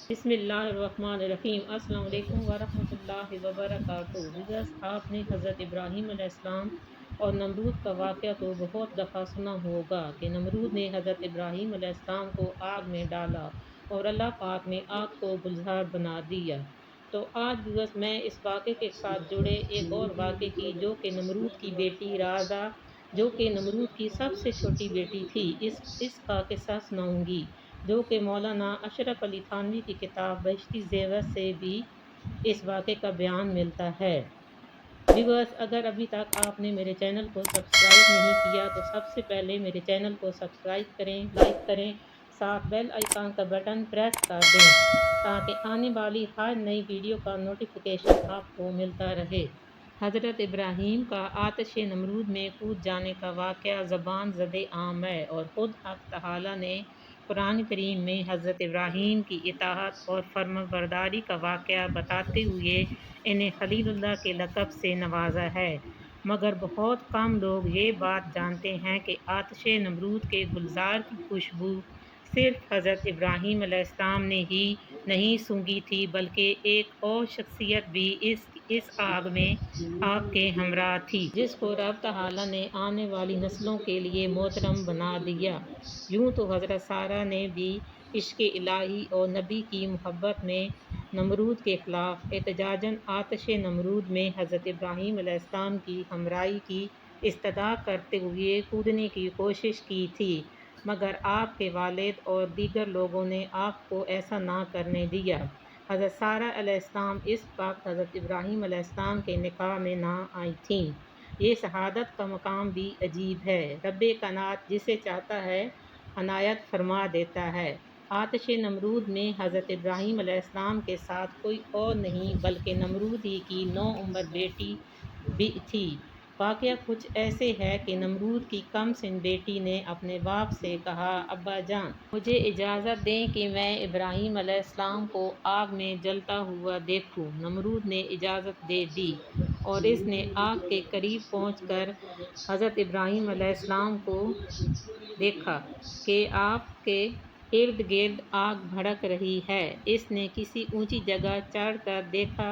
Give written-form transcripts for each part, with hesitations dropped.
بسم اللہ الرحمن الرحیم۔ السلام علیکم ورحمۃ اللہ وبرکاتہ۔ ویورز، آپ نے حضرت ابراہیم علیہ السلام اور نمرود کا واقعہ تو بہت دفعہ سنا ہوگا کہ نمرود نے حضرت ابراہیم علیہ السلام کو آگ میں ڈالا اور اللہ پاک نے آگ کو گلزار بنا دیا۔ تو آج ویورز میں اس واقعے کے ساتھ جڑے ایک اور واقعے کی جو کہ نمرود کی بیٹی رازا، جو کہ نمرود کی سب سے چھوٹی بیٹی تھی، اس کا قصہ سناؤں گی، جو کہ مولانا اشرف علی تھانوی کی کتاب بہشتی زیور سے بھی اس واقعے کا بیان ملتا ہے۔ ویورز، اگر ابھی تک آپ نے میرے چینل کو سبسکرائب نہیں کیا تو سب سے پہلے میرے چینل کو سبسکرائب کریں، لائک کریں، ساتھ بیل آئیکن کا بٹن پریس کر دیں تاکہ آنے والی ہر نئی ویڈیو کا نوٹیفیکیشن آپ کو ملتا رہے۔ حضرت ابراہیم کا آتش نمرود میں کود جانے کا واقعہ زبان زد عام ہے، اور خود حق تعالیٰ نے قرآن کریم میں حضرت ابراہیم کی اطاعت اور فرمانبرداری کا واقعہ بتاتے ہوئے انہیں خلیل اللہ کے لقب سے نوازا ہے۔ مگر بہت کم لوگ یہ بات جانتے ہیں کہ آتش نمرود کے گلزار کی خوشبو صرف حضرت ابراہیم علیہ السلام نے ہی نہیں سونگھی تھی، بلکہ ایک اور شخصیت بھی اس آگ میں آپ کے ہمراہ تھی، جس کو رب تعالیٰ نے آنے والی نسلوں کے لیے محترم بنا دیا۔ یوں تو حضرت سارہ نے بھی عشق الہی اور نبی کی محبت میں نمرود کے خلاف احتجاجاً آتش نمرود میں حضرت ابراہیم علیہ السلام کی ہمراہی کی استدعا کرتے ہوئے کودنے کی کوشش کی تھی، مگر آپ کے والد اور دیگر لوگوں نے آپ کو ایسا نہ کرنے دیا۔ حضرت سارہ علیہ السلام اس وقت حضرت ابراہیم علیہ السلام کے نکاح میں نہ آئی تھیں۔ یہ شہادت کا مقام بھی عجیب ہے۔ رب کائنات جسے چاہتا ہے عنایت فرما دیتا ہے۔ آتش نمرود میں حضرت ابراہیم علیہ السلام کے ساتھ کوئی اور نہیں بلکہ نمرود ہی کی نوعمر بیٹی بھی تھی۔ واقعہ کچھ ایسے ہے کہ نمرود کی کم سن بیٹی نے اپنے باپ سے کہا، ابا جان، مجھے اجازت دیں کہ میں ابراہیم علیہ السلام کو آگ میں جلتا ہوا دیکھوں۔ نمرود نے اجازت دے دی اور اس نے آگ کے قریب پہنچ کر حضرت ابراہیم علیہ السلام کو دیکھا کہ آپ کے ارد گرد آگ بھڑک رہی ہے۔ اس نے کسی اونچی جگہ چڑھ کر دیکھا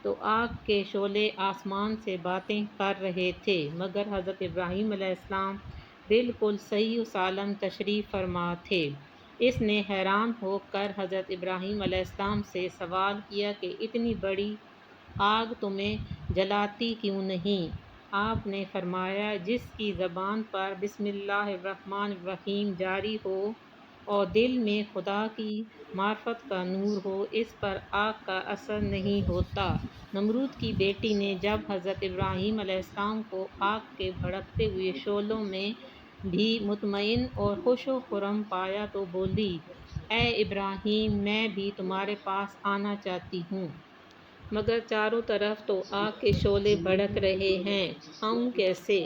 تو آگ کے شعلے آسمان سے باتیں کر رہے تھے، مگر حضرت ابراہیم علیہ السلام بالکل صحیح و سالم تشریف فرما تھے۔ اس نے حیران ہو کر حضرت ابراہیم علیہ السلام سے سوال کیا کہ اتنی بڑی آگ تمہیں جلاتی کیوں نہیں؟ آپ نے فرمایا، جس کی زبان پر بسم اللہ الرحمن الرحیم جاری ہو اور دل میں خدا کی معرفت کا نور ہو، اس پر آگ کا اثر نہیں ہوتا۔ نمرود کی بیٹی نے جب حضرت ابراہیم علیہ السلام کو آگ کے بھڑکتے ہوئے شعلوں میں بھی مطمئن اور خوش و خرم پایا تو بولی، اے ابراہیم، میں بھی تمہارے پاس آنا چاہتی ہوں، مگر چاروں طرف تو آگ کے شعلے بھڑک رہے ہیں، آؤں کیسے؟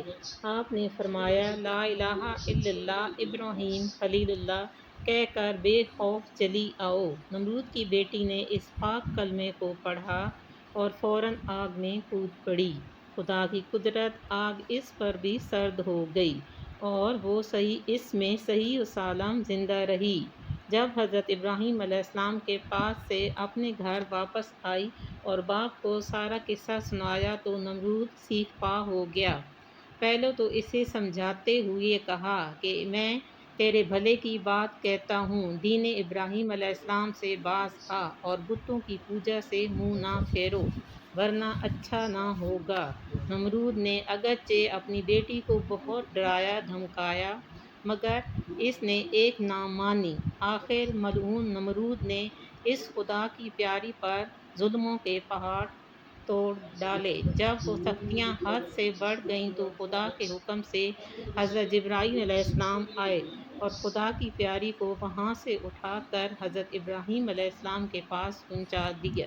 آپ نے فرمایا، لا الہ الا اللہ ابراہیم خلیل اللہ کہہ کر بے خوف چلی آؤ۔ نمرود کی بیٹی نے اس پاک کلمے کو پڑھا اور فوراً آگ میں کود پڑی۔ خدا کی قدرت، آگ اس پر بھی سرد ہو گئی اور وہ اس میں صحیح و سالم زندہ رہی۔ جب حضرت ابراہیم علیہ السلام کے پاس سے اپنے گھر واپس آئی اور باپ کو سارا قصہ سنایا تو نمرود سیخ پا ہو گیا۔ پہلے تو اسے سمجھاتے ہوئے کہا کہ میں تیرے بھلے کی بات کہتا ہوں، دین ابراہیم علیہ السلام سے باز آ اور بتوں کی پوجا سے منہ نہ پھیرو، ورنہ اچھا نہ ہوگا۔ نمرود نے اگرچہ اپنی بیٹی کو بہت ڈرایا دھمکایا، مگر اس نے ایک نہ مانی۔ آخر ملعون نمرود نے اس خدا کی پیاری پر ظلموں کے پہاڑ توڑ ڈالے۔ جب وہ سختیاں حد سے بڑھ گئیں تو خدا کے حکم سے حضرت جبرائیل علیہ السلام آئے اور خدا کی پیاری کو وہاں سے اٹھا کر حضرت ابراہیم علیہ السلام کے پاس پہنچا دیا۔